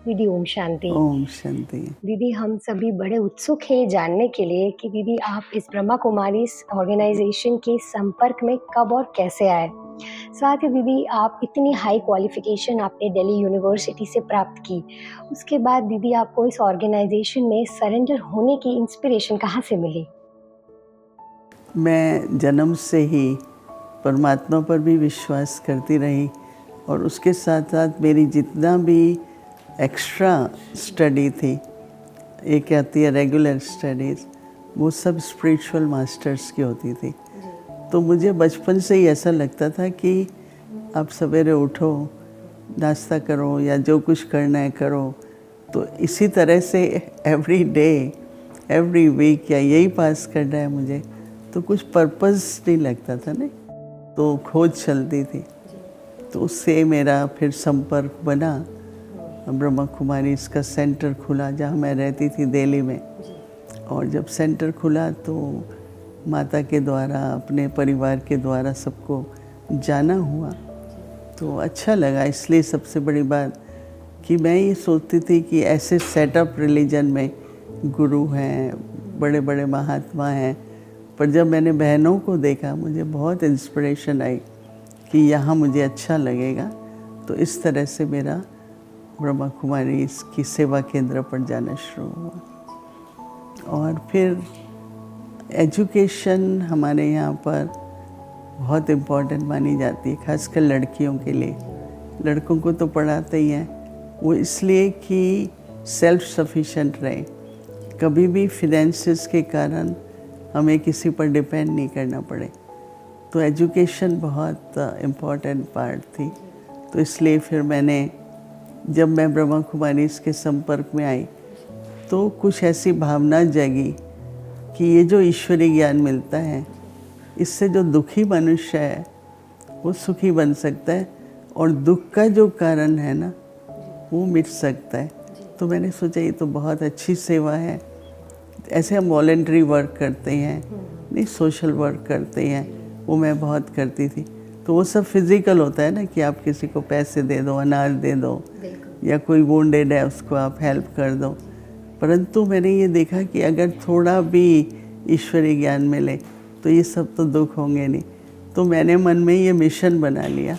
दीदी ओम शांति। ओम शांति। दीदी हम सभी बड़े उत्सुक हैं जानने के लिए कि दीदी आप इस ब्रह्मा कुमारीज ऑर्गेनाइजेशन के संपर्क में कब और कैसे आए। साथ ही दीदी आप इतनी हाई क्वालिफिकेशन आपने दिल्ली यूनिवर्सिटी से प्राप्त की, उसके बाद दीदी आपको इस ऑर्गेनाइजेशन में सरेंडर होने की इंस्पिरेशन कहाँ से मिली? मैं जन्म से ही परमात्मा पर भी विश्वास करती रही और उसके साथ साथ मेरी जितना भी एक्स्ट्रा स्टडी थी, एक आती है रेगुलर स्टडीज़, वो सब स्पिरिचुअल मास्टर्स की होती थी। तो मुझे बचपन से ही ऐसा लगता था कि आप सवेरे उठो, नाश्ता करो या जो कुछ करना है करो। तो इसी तरह से एवरी डे, एवरी वीक या यही पास करना है मुझे, तो कुछ पर्पस नहीं लगता था ना, तो खोज चलती थी। तो उससे मेरा फिर संपर्क बना। ब्रह्मा कुमारी इसका सेंटर खुला जहाँ मैं रहती थी दिल्ली में, और जब सेंटर खुला तो माता के द्वारा, अपने परिवार के द्वारा सबको जाना हुआ, तो अच्छा लगा। इसलिए सबसे बड़ी बात कि मैं ये सोचती थी कि ऐसे सेटअप रिलीजन में गुरु हैं, बड़े बड़े महात्मा हैं, पर जब मैंने बहनों को देखा मुझे बहुत इंस्पिरेशन आई कि यहाँ मुझे अच्छा लगेगा। तो इस तरह से मेरा ब्रह्मा कुमारी इसकी सेवा केंद्र पर जाना शुरू हुआ। और फिर एजुकेशन हमारे यहाँ पर बहुत इम्पोर्टेंट मानी जाती है, खासकर लड़कियों के लिए। लड़कों को तो पढ़ाते ही हैं, वो इसलिए कि सेल्फ सफिशिएंट रहे, कभी भी फिनेंसेस के कारण हमें किसी पर डिपेंड नहीं करना पड़े। तो एजुकेशन बहुत इम्पॉर्टेंट पार्ट थी। तो इसलिए फिर जब मैं ब्रह्मा कुमारी के संपर्क में आई तो कुछ ऐसी भावना जगी कि ये जो ईश्वरीय ज्ञान मिलता है, इससे जो दुखी मनुष्य है वो सुखी बन सकता है, और दुख का जो कारण है ना, वो मिट सकता है। तो मैंने सोचा ये तो बहुत अच्छी सेवा है। ऐसे हम वॉलेंटरी वर्क करते हैं, नहीं सोशल वर्क करते हैं, वो मैं बहुत करती थी। तो वो सब फिज़िकल होता है ना, कि आप किसी को पैसे दे दो, अनाज दे दो, या कोई वोंडेड है उसको आप हेल्प कर दो। परंतु मैंने ये देखा कि अगर थोड़ा भी ईश्वरीय ज्ञान मिले तो ये सब तो दुख होंगे नहीं। तो मैंने मन में ये मिशन बना लिया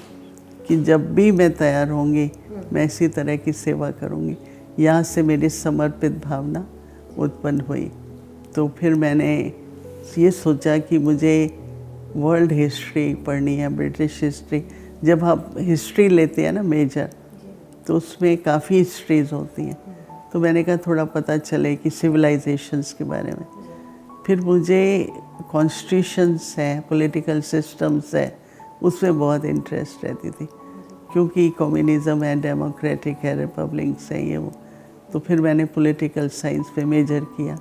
कि जब भी मैं तैयार होंगी मैं इसी तरह की सेवा करूँगी। यहाँ से मेरी समर्पित भावना उत्पन्न हुई। तो फिर मैंने ये सोचा कि मुझे वर्ल्ड हिस्ट्री पढ़नी है, ब्रिटिश हिस्ट्री। जब आप हिस्ट्री लेते हैं ना मेजर, तो उसमें काफ़ी हिस्ट्रीज़ होती हैं। तो मैंने कहा थोड़ा पता चले कि सिविलाइजेशंस के बारे में। फिर मुझे कॉन्स्टिट्यूशंस हैं, पॉलिटिकल सिस्टम्स है, उसमें बहुत इंटरेस्ट रहती थी, क्योंकि कम्युनिज़्म है, डेमोक्रेटिक है, रिपब्लिक्स है, ये वो। तो फिर मैंने पॉलिटिकल साइंस पे मेजर किया।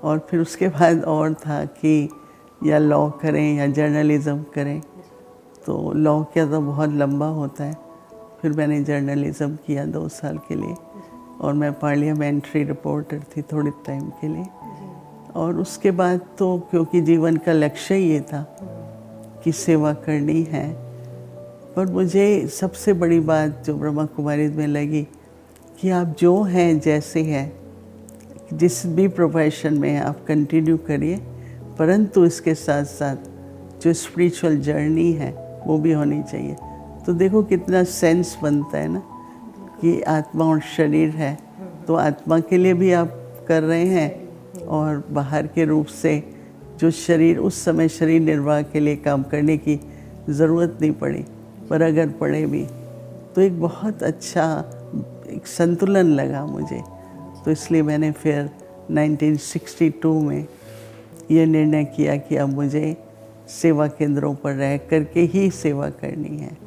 और फिर उसके बाद और था कि या लॉ करें या जर्नलिज़म करें। तो लॉ क्या तो बहुत लंबा होता है। फिर मैंने जर्नलिज़म किया 2 साल के लिए, और मैं पार्लियामेंट्री रिपोर्टर थी थोड़े टाइम के लिए। और उसके बाद तो क्योंकि जीवन का लक्ष्य ये था कि सेवा करनी है। पर मुझे सबसे बड़ी बात जो ब्रह्मा कुमारी में लगी कि आप जो हैं, जैसे हैं, जिस भी प्रोफेशन में आप कंटिन्यू करिए, परंतु इसके साथ साथ जो स्पिरिचुअल जर्नी है वो भी होनी चाहिए। तो देखो कितना सेंस बनता है ना, कि आत्मा और शरीर है, तो आत्मा के लिए भी आप कर रहे हैं, और बाहर के रूप से जो शरीर, उस समय शरीर निर्वाह के लिए काम करने की ज़रूरत नहीं पड़ी, पर अगर पड़े भी तो एक बहुत अच्छा एक संतुलन लगा मुझे। तो इसलिए मैंने फिर 1962 में ये निर्णय किया कि अब मुझे सेवा केंद्रों पर रह कर के ही सेवा करनी है।